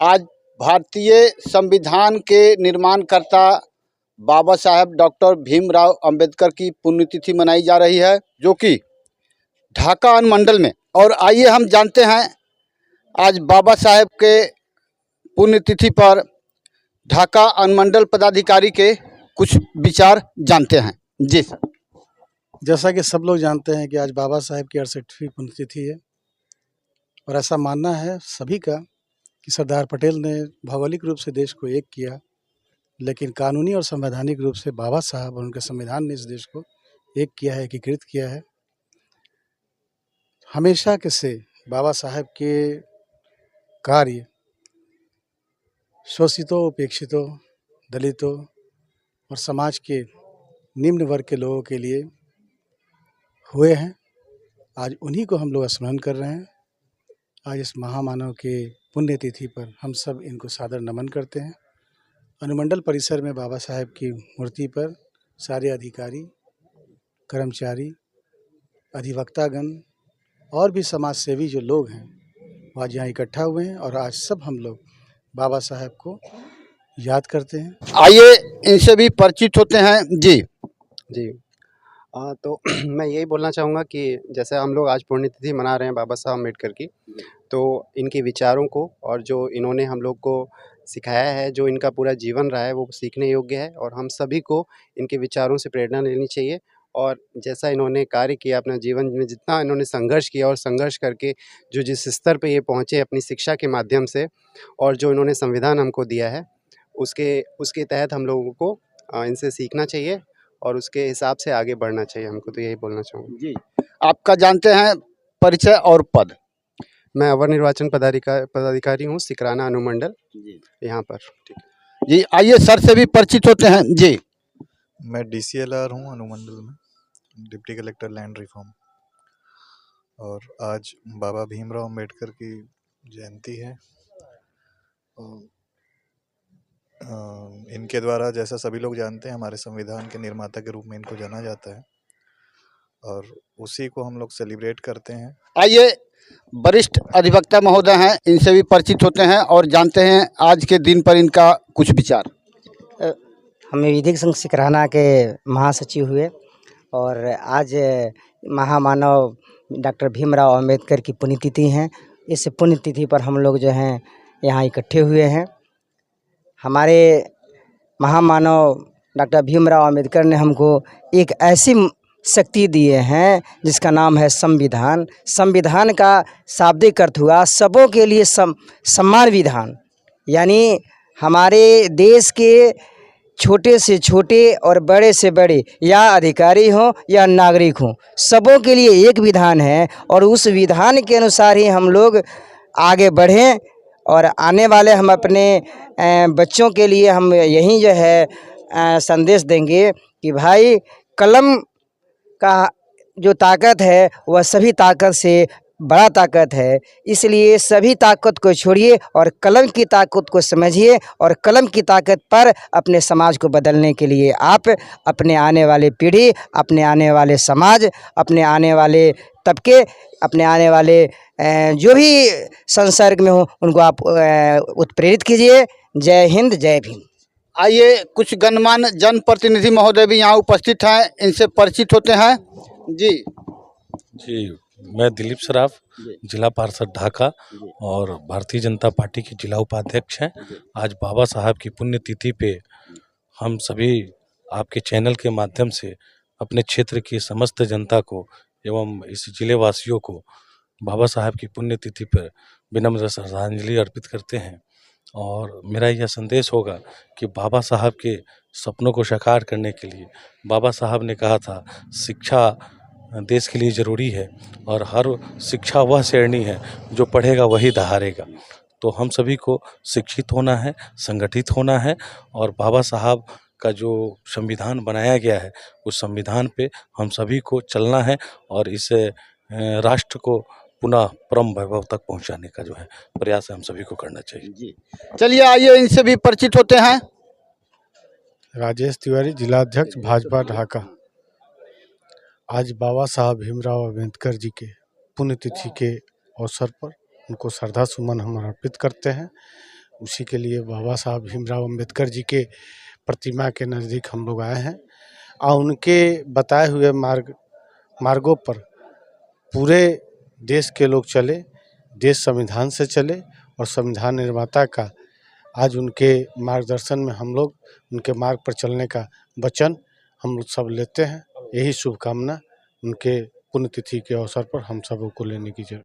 आज भारतीय संविधान के निर्माणकर्ता बाबा साहेब डॉक्टर भीमराव अंबेडकर की पुण्यतिथि मनाई जा रही है, जो कि ढाका अनुमंडल में। और आइए हम जानते हैं आज बाबा साहेब के पुण्यतिथि पर ढाका अनुमंडल पदाधिकारी के कुछ विचार जानते हैं। जी सर। जैसा कि सब लोग जानते हैं कि आज बाबा साहेब की 68वीं पुण्यतिथि है और ऐसा मानना है सभी का कि सरदार पटेल ने भौगोलिक रूप से देश को एक किया, लेकिन कानूनी और संवैधानिक रूप से बाबा साहब और उनके संविधान ने इस देश को एक किया है, एकीकृत किया है। हमेशा के से बाबा साहेब के कार्य शोषितों, उपेक्षितों, दलितों और समाज के निम्न वर्ग के लोगों के लिए हुए हैं। आज उन्हीं को हम लोग स्मरण कर रहे हैं। आज इस महामानव के पुण्यतिथि पर हम सब इनको सादर नमन करते हैं। अनुमंडल परिसर में बाबा साहेब की मूर्ति पर सारे अधिकारी, कर्मचारी, अधिवक्तागण और भी समाज सेवी जो लोग हैं वो आज यहाँ इकट्ठा हुए हैं और आज सब हम लोग बाबा साहेब को याद करते हैं। आइए इनसे भी परिचित होते हैं। जी जी। तो मैं यही बोलना चाहूँगा कि जैसे हम लोग आज पुण्यतिथि मना रहे हैं बाबा साहब अम्बेडकर की, तो इनके विचारों को और जो इन्होंने हम लोग को सिखाया है, जो इनका पूरा जीवन रहा है, वो सीखने योग्य है और हम सभी को इनके विचारों से प्रेरणा लेनी चाहिए। और जैसा इन्होंने कार्य किया अपना जीवन में, जितना इन्होंने संघर्ष किया और संघर्ष करके जो जिस स्तर पे ये पहुँचे अपनी शिक्षा के माध्यम से, और जो इन्होंने संविधान हमको दिया है, उसके तहत हम लोगों को इनसे सीखना चाहिए और उसके हिसाब से आगे बढ़ना चाहिए हमको। तो यही बोलना चाहूँगा। जी, आपका जानते हैं परिचय और पद? मैं अवर निर्वाचन पदाधिकारी हूँ, सिकराना अनुमंडल यहाँ पर। ठीक है जी, आइए सर से भी परिचित होते हैं। जी, मैं DCLR हूँ अनुमंडल में, डिप्टी कलेक्टर लैंड रिफॉर्म। और आज बाबा भीमराव अंबेडकर की जयंती है। इनके द्वारा, जैसा सभी लोग जानते हैं, हमारे संविधान के निर्माता के रूप में इनको जाना जाता है और उसी को हम लोग सेलिब्रेट करते हैं। आइए वरिष्ठ अधिवक्ता महोदय हैं, इनसे भी परिचित होते हैं और जानते हैं आज के दिन पर इनका कुछ विचार। हम विधिक संघ सिकराना के महासचिव हुए और आज महामानव डॉक्टर भीमराव अंबेडकर की पुण्यतिथि है। इस पुण्यतिथि पर हम लोग जो हैं यहाँ इकट्ठे हुए हैं। हमारे महामानव डॉक्टर भीमराव अंबेडकर ने हमको एक ऐसी शक्ति दिए हैं जिसका नाम है संविधान। संविधान का शाब्दिक अर्थ हुआ सबों के लिए समान विधान, यानी हमारे देश के छोटे से छोटे और बड़े से बड़े, या अधिकारी हों या नागरिक हों, सबों के लिए एक विधान है और उस विधान के अनुसार ही हम लोग आगे बढ़ें। और आने वाले हम अपने बच्चों के लिए हम यही जो है संदेश देंगे कि भाई कलम का जो ताकत है वह सभी ताकत से बड़ा ताकत है, इसलिए सभी ताकत को छोड़िए और कलम की ताकत को समझिए और कलम की ताकत पर अपने समाज को बदलने के लिए आप अपने आने वाले पीढ़ी, अपने आने वाले समाज, अपने आने वाले तबके, अपने आने वाले जो भी संसर्ग में हो उनको आप उत्प्रेरित कीजिए। जय हिंद, जय भीम। आइए कुछ गणमान्य जनप्रतिनिधि महोदय भी यहाँ उपस्थित हैं, इनसे परिचित होते हैं। जी, मैं दिलीप सराफ, जिला पार्षद ढाका और भारतीय जनता पार्टी के जिला उपाध्यक्ष हैं। आज बाबा साहब की पुण्यतिथि पे हम सभी आपके चैनल के माध्यम से अपने क्षेत्र की समस्त जनता को एवं इस जिले वासियों को बाबा साहब की पुण्यतिथि पर विनम्र श्रद्धांजलि अर्पित करते हैं। और मेरा यह संदेश होगा कि बाबा साहब के सपनों को साकार करने के लिए बाबा साहब ने कहा था, शिक्षा देश के लिए ज़रूरी है और हर शिक्षा वह श्रेणी है जो पढ़ेगा वही दहाड़ेगा। तो हम सभी को शिक्षित होना है, संगठित होना है और बाबा साहब का जो संविधान बनाया गया है उस संविधान पे हम सभी को चलना है और इस राष्ट्र को पुनः परम वैभव तक पहुंचाने का जो है प्रयास हम सभी को करना चाहिए। जी, चलिए आइए इनसे भी परिचित होते हैं। राजेश तिवारी, जिलाध्यक्ष भाजपा ढाका। आज बाबा साहब भीमराव अंबेडकर जी के पुण्यतिथि के अवसर पर उनको श्रद्धा सुमन हम अर्पित करते हैं उसी के लिए बाबा साहब भीमराव अंबेडकर जी के प्रतिमा के नज़दीक हम लोग आए हैं और उनके बताए हुए मार्गों पर पूरे देश के लोग चले, देश संविधान से चले और संविधान निर्माता का आज उनके मार्गदर्शन में हम लोग उनके मार्ग पर चलने का वचन हम लोग सब लेते हैं। यही शुभकामना उनके पुण्यतिथि के अवसर पर हम सबों को लेने की जरूरत।